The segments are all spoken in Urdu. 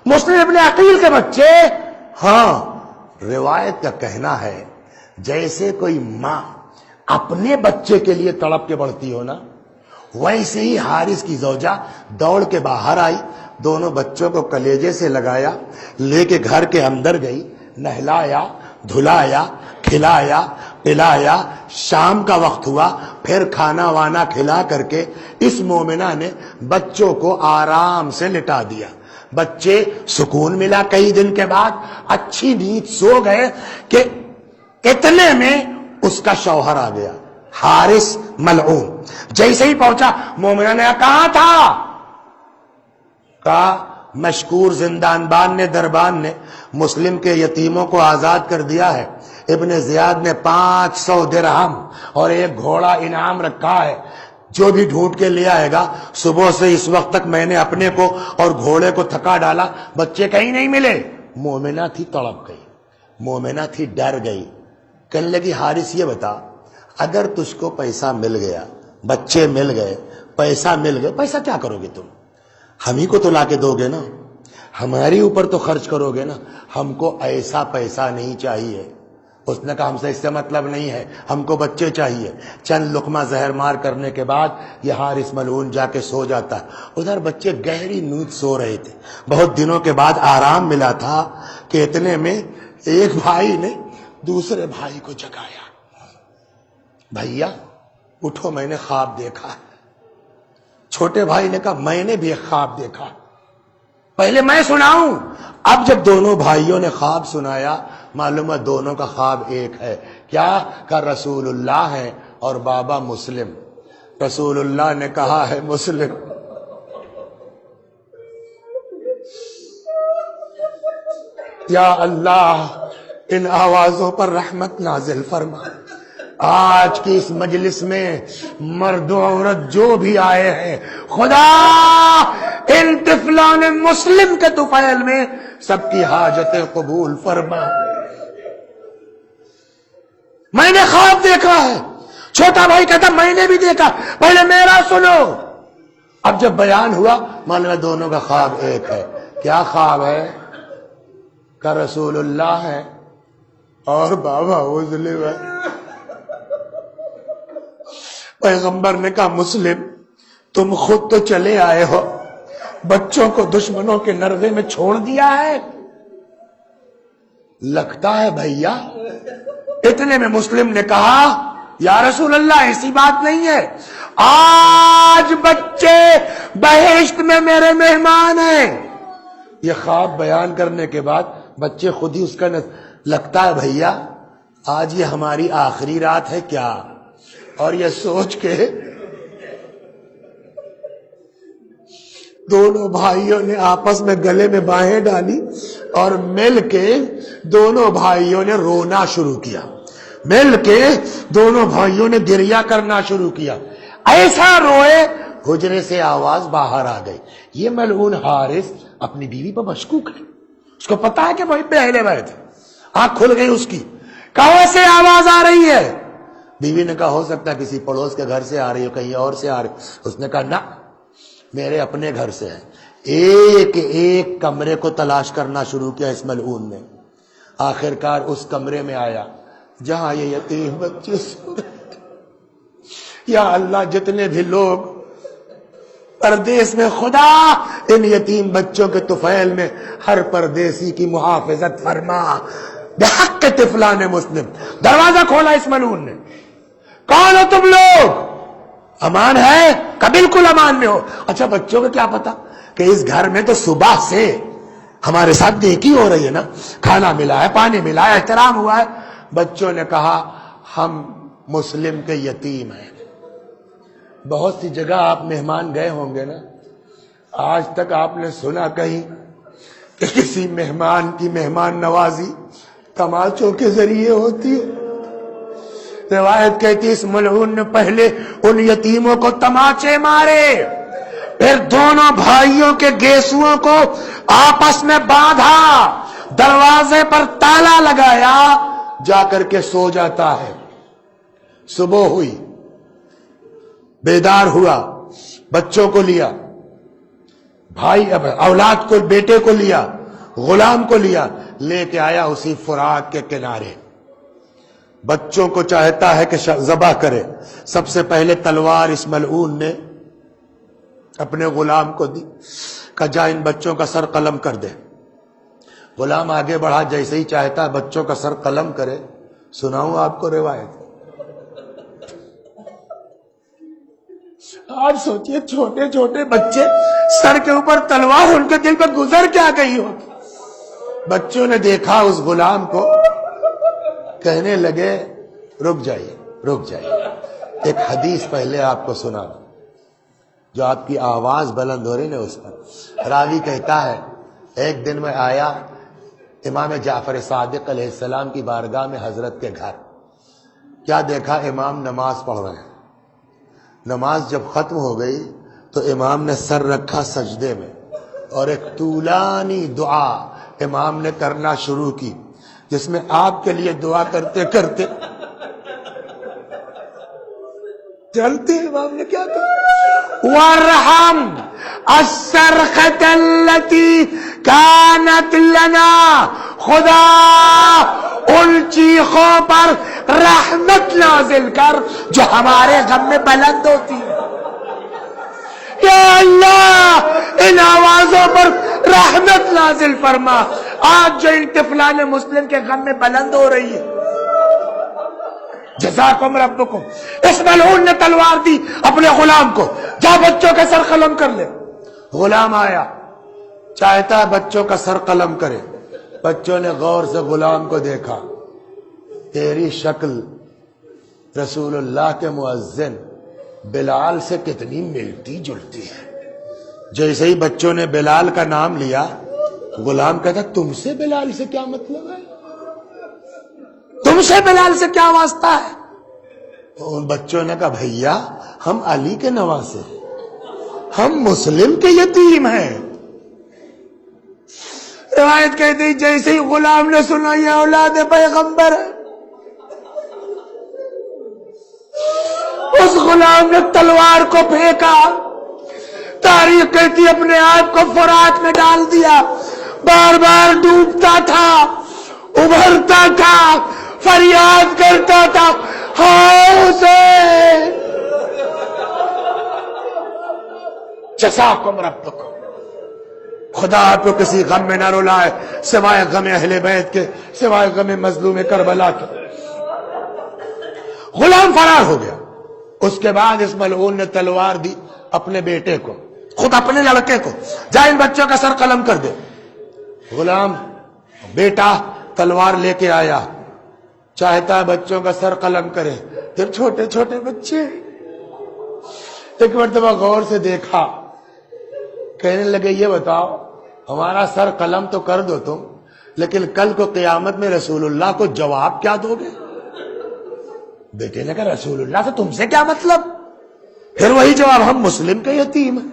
مسلم ابن عقیل کے بچے. ہاں روایت کا کہنا ہے جیسے کوئی ماں اپنے بچے کے لیے تڑپ کے بڑھتی ہو نا، ویسے ہی حارث کی زوجہ دوڑ کے باہر آئی، دونوں بچوں کو کلیجے سے لگایا، لے کے گھر کے اندر گئی، نہلایا، دھلایا، کھلایا، پلایا. شام کا وقت ہوا، پھر کھانا وانا کھلا کر کے اس مومنہ نے بچوں کو آرام سے لٹا دیا. بچے سکون ملا، کئی دن کے بعد اچھی نیند سو گئے کہ اتنے میں اس کا شوہر آ گیا حارث ملعون. جیسے ہی پہنچا مومنہ نے کہاں تھا؟ کہا مشکور زندان بان نے، دربان نے مسلم کے یتیموں کو آزاد کر دیا ہے. ابن زیاد نے 500 درہم اور ایک گھوڑا انعام رکھا ہے، جو بھی ڈھونڈ کے لے آئے گا. صبح سے اس وقت تک میں نے اپنے کو اور گھوڑے کو تھکا ڈالا، بچے کہیں نہیں ملے. مومنہ تھی تڑپ گئی، مومنہ تھی ڈر گئی. کہنے لگی حارث یہ بتا، اگر تجھ کو پیسہ مل گیا، بچے مل گئے، پیسہ مل گیا، پیسہ کیا کرو گے تم؟ ہم ہی کو تو لا کے دو گے نا، ہماری اوپر تو خرچ کرو گے نا، ہم کو ایسا پیسہ نہیں چاہیے. اس نے کہا ہم سے اس سے مطلب نہیں ہے، ہم کو بچے چاہیے. چند لقمہ زہر مار کرنے کے بعد یہ حارث ملعون جا کے سو جاتا ہے. ادھر بچے گہری نیند سو رہے تھے، بہت دنوں کے بعد آرام ملا تھا کہ اتنے میں ایک بھائی نے دوسرے بھائی کو جگایا. بھیا اٹھو، میں نے خواب دیکھا. چھوٹے بھائی نے کہا میں نے بھی ایک خواب دیکھا، پہلے میں سناؤں؟ اب جب دونوں بھائیوں نے خواب سنایا، معلوم ہے دونوں کا خواب ایک ہے. کیا کہ رسول اللہ ہے اور بابا مسلم. رسول اللہ نے کہا ہے مسلم، یا اللہ ان آوازوں پر رحمت نازل فرما. آج کی اس مجلس میں مرد و عورت جو بھی آئے ہیں، خدا ان طفلان مسلم کے طفیل میں سب کی حاجتیں قبول فرما. میں نے خواب دیکھا ہے. چھوٹا بھائی کہتا میں نے بھی دیکھا، پہلے میرا سنو. اب جب بیان ہوا معلوم ہے دونوں کا خواب ایک ہے. کیا خواب ہے؟ کہ رسول اللہ ہے اور بابا مسلم ہے. پیغمبر نے کہا مسلم تم خود تو چلے آئے ہو، بچوں کو دشمنوں کے نروے میں چھوڑ دیا ہے. لگتا ہے بھیا. اتنے میں مسلم نے کہا یا رسول اللہ ایسی بات نہیں ہے، آج بچے بہشت میں میرے مہمان ہیں. یہ خواب بیان کرنے کے بعد بچے خود ہی اس کا لگتا ہے بھیا آج یہ ہماری آخری رات ہے کیا؟ اور یہ سوچ کے دونوں بھائیوں نے آپس میں گلے میں باہیں ڈالی اور مل کے دونوں بھائیوں نے رونا شروع کیا. مل کے دونوں بھائیوں نے گریہ کرنا شروع کیا. ایسا روئے حجرے سے آواز باہر آ گئی. یہ ملعون حارث اپنی بیوی پر مشکوک ہے، اس کو پتا ہے کہ وہیں پہ اہل بیت ہے. آنکھ کھل گئی اس کی، کہاں سے آواز آ رہی ہے؟ بیوی نے کہا ہو سکتا ہے کسی پڑوس کے گھر سے آ رہی ہو، کہیں اور سے آ رہی. اس نے کہا نہ، میرے اپنے گھر سے ہے. ایک ایک کمرے کو تلاش کرنا شروع کیا اس ملعون نے. آخرکار اس کمرے میں آیا جہاں یہ یتیم بچے سو رہے تھے. یا اللہ جتنے بھی لوگ پردیس میں، خدا ان یتیم بچوں کے طفیل میں ہر پردیسی کی محافظت فرما بحق طفلان مسلم. دروازہ کھولا اس ملعون نے. کون ہو تم لوگ؟ امان ہے؟ کہ بالکل امان میں ہو. اچھا بچوں کو کیا پتا کہ اس گھر میں تو صبح سے ہمارے ساتھ نیکی ہو رہی ہے نا، کھانا ملا ہے، پانی ملا ہے، احترام ہوا ہے. بچوں نے کہا ہم مسلم کے یتیم ہیں. بہت سی جگہ آپ مہمان گئے ہوں گے نا، آج تک آپ نے سنا کہیں کہ کسی مہمان کی مہمان نوازی تماچوں کے ذریعے ہوتی ہے؟ روایت کہتی اس ملعون نے پہلے ان یتیموں کو تماچے مارے، پھر دونوں بھائیوں کے گیسوؤں کو آپس میں باندھا، دروازے پر تالا لگایا، جا کر کے سو جاتا ہے. صبح ہوئی، بیدار ہوا، بچوں کو لیا، بھائی اولاد کو، بیٹے کو لیا، غلام کو لیا، لے کے آیا اسی فرات کے کنارے. بچوں کو چاہتا ہے کہ ذبح کرے. سب سے پہلے تلوار اس ملعون نے اپنے غلام کو دی، کہا جا ان بچوں کا سر قلم کر دے. غلام آگے بڑھا، جیسے ہی چاہتا ہے بچوں کا سر قلم کرے. سناؤں آپ کو روایت. آپ سوچئے چھوٹے چھوٹے بچے، سر کے اوپر تلوار، ان کے دل پر گزر کیا گئی ہوگی. بچوں نے دیکھا اس غلام کو، کہنے لگے رک جائیے رک جائیے. ایک حدیث پہلے آپ کو سنا جو آپ کی آواز بلند ہو رہی نا اس پر. راوی کہتا ہے ایک دن میں آیا امام جعفر صادق علیہ السلام کی بارگاہ میں حضرت کے گھر. کیا دیکھا، امام نماز پڑھ رہے ہیں. نماز جب ختم ہو گئی تو امام نے سر رکھا سجدے میں اور ایک طولانی دعا امام نے کرنا شروع کی، جس میں آپ کے لیے دعا کرتے کرتے چلتے امام نے کیا کہا، وارحم الصرخۃ التي كانت لنا، خدا ان چیخوں پر رحمت نازل کر جو ہمارے غم میں بلند ہوتی ہے. یا اللہ ان آوازوں پر رحمت نازل فرما، آج جو ان طفلان مسلم کے غم میں بلند ہو رہی ہے. جزاکم ربکم. اس ملعون نے تلوار دی اپنے غلام کو، جا بچوں کا سر قلم کر لے. غلام آیا، چاہتا ہے بچوں کا سر قلم کرے. بچوں نے غور سے غلام کو دیکھا، تیری شکل رسول اللہ کے مؤذن بلال سے کتنی ملتی جلتی ہے. جیسے ہی بچوں نے بلال کا نام لیا، غلام کہتا تم سے بلال سے کیا مطلب ہے، تم سے بلال سے کیا واسطہ ہے. ان بچوں نے کہا بھیا ہم علی کے نواسے، ہم مسلم کے یتیم ہیں. روایت کہتی جیسے ہی غلام نے سنا یہ اولاد پیغمبر ہے، اس غلام نے تلوار کو پھینکا. تاریخ کہتی اپنے آپ کو فرات میں ڈال دیا، بار بار ڈوبتا تھا، ابھرتا تھا، فریاد کرتا تھا ہاں حسین. جزاکم ربکم. خدا آپ کو کسی غم میں نہ رلائے سوائے غم اہل بیت کے، سوائے غم مظلوم کربلا کے. غلام فرار ہو گیا. اس کے بعد اس ملعون نے تلوار دی اپنے بیٹے کو، خود اپنے لڑکے کو، جا ان بچوں کا سر قلم کر دے. غلام بیٹا تلوار لے کے آیا، چاہتا ہے بچوں کا سر قلم کرے. جب چھوٹے چھوٹے بچے ایک مرتبہ غور سے دیکھا، کہنے لگے یہ بتاؤ ہمارا سر قلم تو کر دو تم، لیکن کل کو قیامت میں رسول اللہ کو جواب کیا دو گے. بیٹے نے کہا رسول اللہ سے تم سے کیا مطلب. پھر وہی جواب، ہم مسلم کے یتیم ہیں،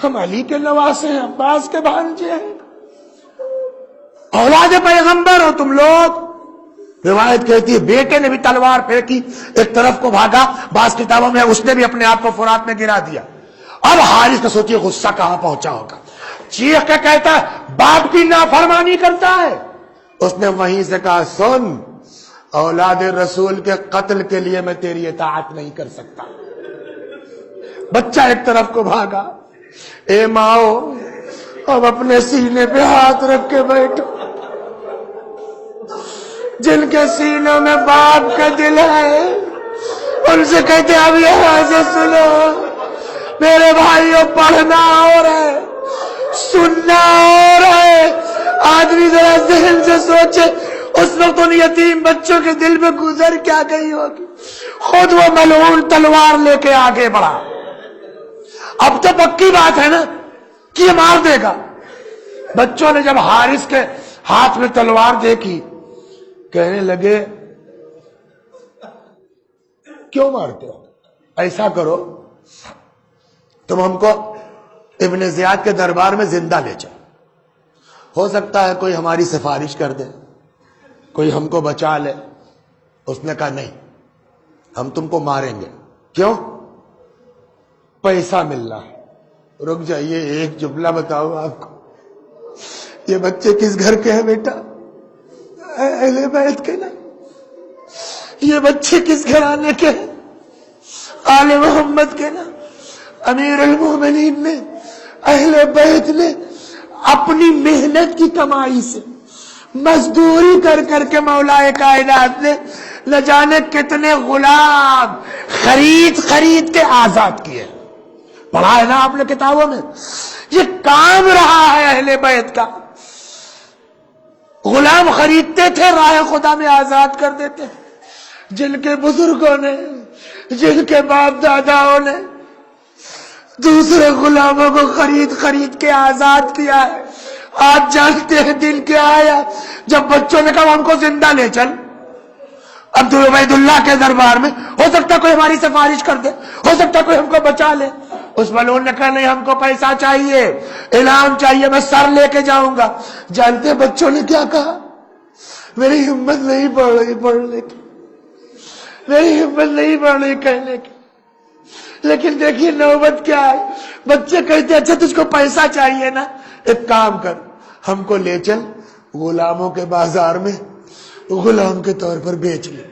ہم علی کے نواسے ہیں، عباس کے بھانجے ہیں، اولاد پیغمبر ہو تم لوگ. روایت کہتی ہے بیٹے نے بھی تلوار پھینکی، ایک طرف کو بھاگا. بعض کتابوں میں اس نے بھی اپنے آپ کو فرات میں گرا دیا. اب حارث کا سوچیے غصہ کہاں پہنچا ہوگا. چیخ کے کہتا ہے باپ کی نافرمانی کرتا ہے. اس نے وہیں سے کہا سن، اولاد رسول کے قتل کے لیے میں تیری اطاعت نہیں کر سکتا. بچہ ایک طرف کو بھاگا. اے ماؤ اب اپنے سینے پہ ہاتھ رکھ کے بیٹھو. جن کے سینوں میں باپ کا دل ہے ان سے کہتے اب یہاں سے سنو میرے بھائیوں، پڑھنا اور ہے، سننا اور ہے. آدمی ذرا ذہن سے سوچے اس وقت ان یتیم بچوں کے دل میں گزر کیا گئی ہوگی. خود وہ ملعون تلوار لے کے آگے بڑھا. اب تو پکی بات ہے نا کہ یہ مار دے گا. بچوں نے جب حارث کے ہاتھ میں تلوار دیکھی، کہنے لگے کیوں مارتے ہو، ایسا کرو تم ہم کو ابن زیاد کے دربار میں زندہ لے جاؤ، ہو سکتا ہے کوئی ہماری سفارش کر دے، کوئی ہم کو بچا لے. اس نے کہا نہیں، ہم تم کو ماریں گے. کیوں؟ پیسہ ملنا ہے. رک جائیے ایک جملہ بتاؤ آپ کو، یہ بچے کس گھر کے ہیں بیٹا؟ اہل بیت کے نا. یہ بچے کس گھرانے کے ہیں؟ آل محمد کے نا. امیر المومنین نے، اہل بیت نے اپنی محنت کی کمائی سے مزدوری کر کر کے مولا کائنات نے نہ جانے کتنے غلام خرید کے آزاد کیے. پڑھا ہے نا آپ نے کتابوں میں. یہ کام رہا ہے اہل بیت کا. غلام خریدتے تھے، راہ خدا میں آزاد کر دیتے. جن کے بزرگوں نے، جن کے باپ داداؤں نے دوسرے غلاموں کو خرید کے آزاد کیا ہے. آج جانتے ہیں دن کیا آیا جب بچوں نے کہا ہم کو زندہ لے چل عبد عبید اللہ کے دربار میں، ہو سکتا کوئی ہماری سفارش کر دے، ہو سکتا کوئی ہم کو بچا لے. اس ملعون نے کہا نہیں، ہم کو پیسہ چاہیے، انعام چاہیے، میں سر لے کے جاؤں گا. جانتے بچوں نے کیا کہا؟ میری ہمت نہیں بڑھ رہی پڑھنے کی، میری ہمت نہیں بڑھ رہی کہنے کی. لیکن دیکھیے نوبت کیا ہے. بچے کہتے اچھا تجھ کو پیسہ چاہیے نا، ایک کام کر، ہم کو لے چل غلاموں کے بازار میں، غلام کے طور پر بیچ لے.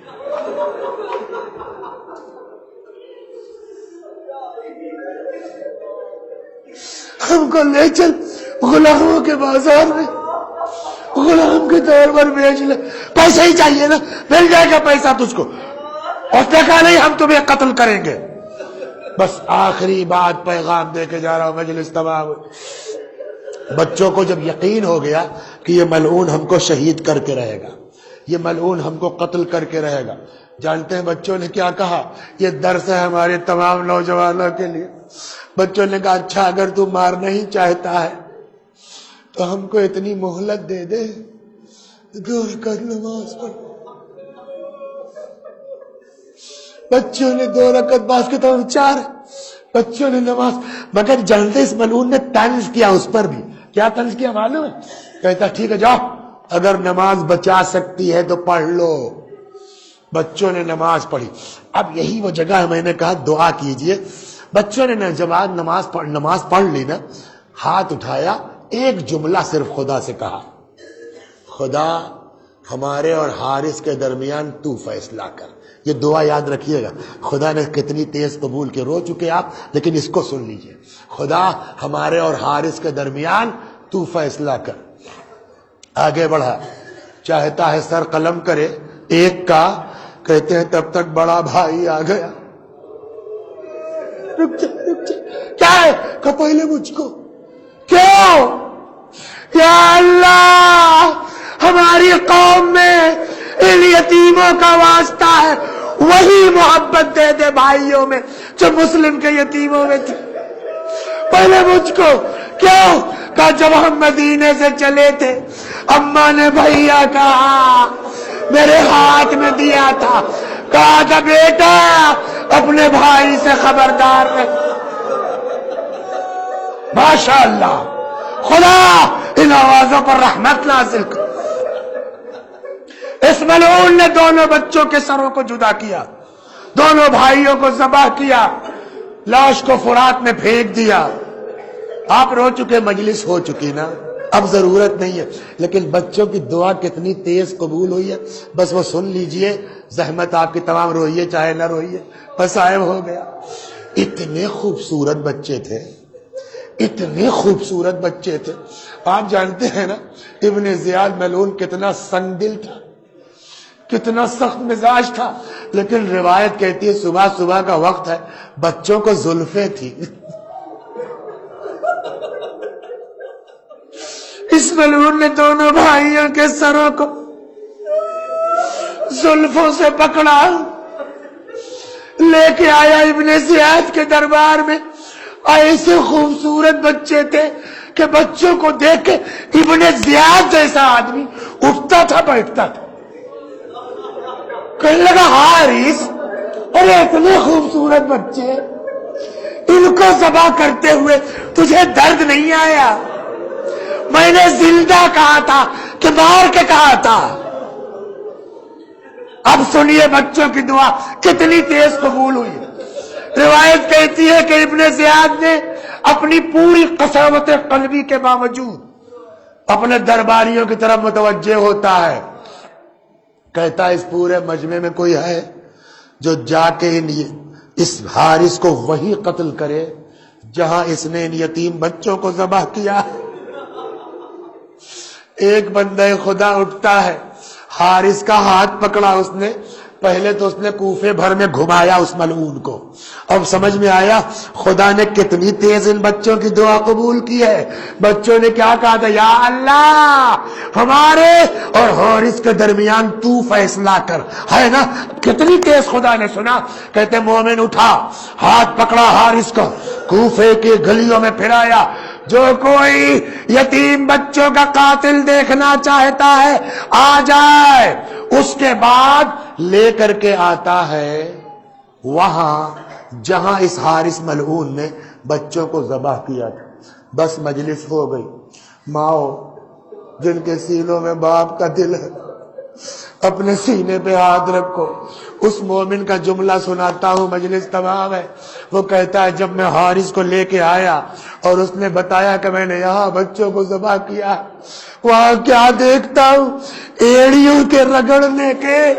ہم کو لے چل غلاموں کے بازار میں، غلام کے طور پر بیچ لے. پیسہ ہی چاہیے نا، مل جائے گا پیسہ تجھ کو. اور کہا نہیں ہم تمہیں قتل کریں گے. بس آخری بات پیغام دے کے جا رہا ہوں. مجلس تمام ہوئی. بچوں کو جب یقین ہو گیا کہ یہ ملعون ہم کو شہید کر کے رہے گا، یہ ملعون ہم کو قتل کر کے رہے گا، جانتے ہیں بچوں نے کیا کہا؟ یہ درس ہے ہمارے تمام نوجوانوں کے لیے. بچوں نے کہا اچھا اگر تو مارنا ہی چاہتا ہے تو ہم کو اتنی مہلت دے دے، دور کر نماز پڑھ. بچوں نے 2 رکعت باز کے طور 4 بچوں نے نماز. مگر جانتے اس ملعون نے طنز کیا اس پر بھی. کیا طنز کیا معلوم ہے؟ کہتا ٹھیک ہے جاؤ، اگر نماز بچا سکتی ہے تو پڑھ لو. بچوں نے نماز پڑھی. اب یہی وہ جگہ ہے میں نے کہا دعا کیجئے. بچوں نے جب نماز پڑھ لی نا، ہاتھ اٹھایا، ایک جملہ صرف خدا سے کہا، خدا ہمارے اور حارث کے درمیان تو فیصلہ کر. یہ دعا یاد رکھیے گا. خدا نے کتنی تیز قبول کے، رو چکے آپ لیکن اس کو سن لیجئے. خدا ہمارے اور حارث کے درمیان تو فیصلہ کر. آگے بڑھا، چاہتا ہے سر قلم کرے ایک کا، کہتے ہیں تب تک بڑا بھائی آ گیا. رک جا کیا ہے کہ پہلے مجھ کو کیوں؟ یا اللہ ہماری قوم میں ان یتیموں کا واسطہ ہے، وہی محبت دے دے بھائیوں میں جو مسلم کے یتیموں میں تھی. پہلے مجھ کو کیوں؟ کہ جب ہم مدینے سے چلے تھے اماں نے بھیا کہا، میرے ہاتھ میں دیا تھا، کہا تھا بیٹا اپنے بھائی سے خبردار رہ. ماشاءاللہ خدا ان آوازوں پر رحمت نازل کر. اس ملعون نے دونوں بچوں کے سروں کو جدا کیا، دونوں بھائیوں کو ذبح کیا، لاش کو فرات میں پھینک دیا. آپ رو چکے، مجلس ہو چکی نا، اب ضرورت نہیں ہے. لیکن بچوں کی دعا کتنی تیز قبول ہوئی ہے، بس وہ سن لیجئے. زحمت آپ کی تمام، روئیے چاہے نہ روئیے، بس عائب ہو گیا. اتنے خوبصورت بچے تھے، اتنے خوبصورت بچے تھے. آپ جانتے ہیں نا ابن زیاد ملعون کتنا سنگ دل تھا، کتنا سخت مزاج تھا. لیکن روایت کہتی ہے صبح کا وقت ہے، بچوں کو زلفیں تھی. اس ملعون نے دونوں بھائیوں کے سروں کو زلفوں سے پکڑا، لے کے آیا ابن زیاد کے دربار میں. ایسے خوبصورت بچے تھے کہ بچوں کو دیکھ کے ابن زیاد جیسا آدمی اٹھتا تھا بیٹھتا تھا. کہنے لگا حارث، ارے اتنے خوبصورت بچے، ان کو ذبح کرتے ہوئے تجھے درد نہیں آیا؟ میں نے زندہ کہا تھا کہ مار کے کہا تھا. اب سنیے بچوں کی دعا کتنی تیز قبول ہوئی. روایت کہتی ہے کہ ابن زیاد نے اپنی پوری قساوت قلبی کے باوجود اپنے درباریوں کی طرف متوجہ ہوتا ہے، کہتا ہے اس پورے مجمع میں کوئی ہے جو جا کے اس حارث کو وہی قتل کرے جہاں اس نے ان یتیم بچوں کو ذبح کیا؟ ایک بندہ خدا اٹھتا ہے، حارث کا ہاتھ پکڑا اس نے، پہلے تو اس نے کوفے بھر میں گھمایا اس ملعون کو، اب سمجھ میں آیا خدا نے کتنی تیز ان بچوں کی دعا قبول کی ہے۔ بچوں نے کیا کہا تھا؟ یا اللہ ہمارے اور حارث کے درمیان تو فیصلہ کر، ہے نا؟ کتنی تیز خدا نے سنا۔ کہتے مومن اٹھا، ہاتھ پکڑا حارث کو، کوفے کی گلیوں میں پھرایا، جو کوئی یتیم بچوں کا قاتل دیکھنا چاہتا ہے آ جائے۔ اس کے بعد لے کر کے آتا ہے وہاں جہاں اس حارث ملعون نے بچوں کو ذبح کیا تھا۔ بس مجلس ہو گئی۔ ماؤ جن کے سینوں میں باپ کا دل ہے، اپنے سینے پہ ہاتھ رکھو۔ اس مومن کا جملہ سناتا ہوں، مجلس تمام ہے۔ وہ کہتا ہے جب میں حارث کو لے کے آیا اور اس نے بتایا کہ میں نے یہاں بچوں کو ذبح کیا، وہاں کیا دیکھتا ہوں؟ ایڑیوں کے رگڑنے کے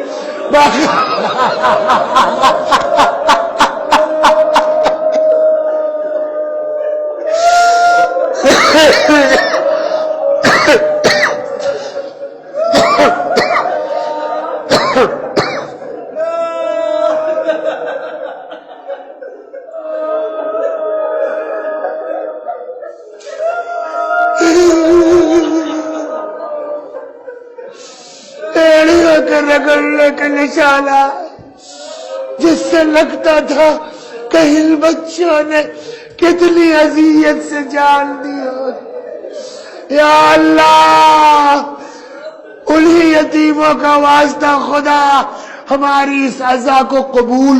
رگڑنے کے نشانہ، جس سے لگتا تھا کہ ان بچوں نے کتنی اذیت سے جان دی ہو۔ یا اللہ انہی یتیموں کا واسطہ خدا ہماری اس عزا کو قبول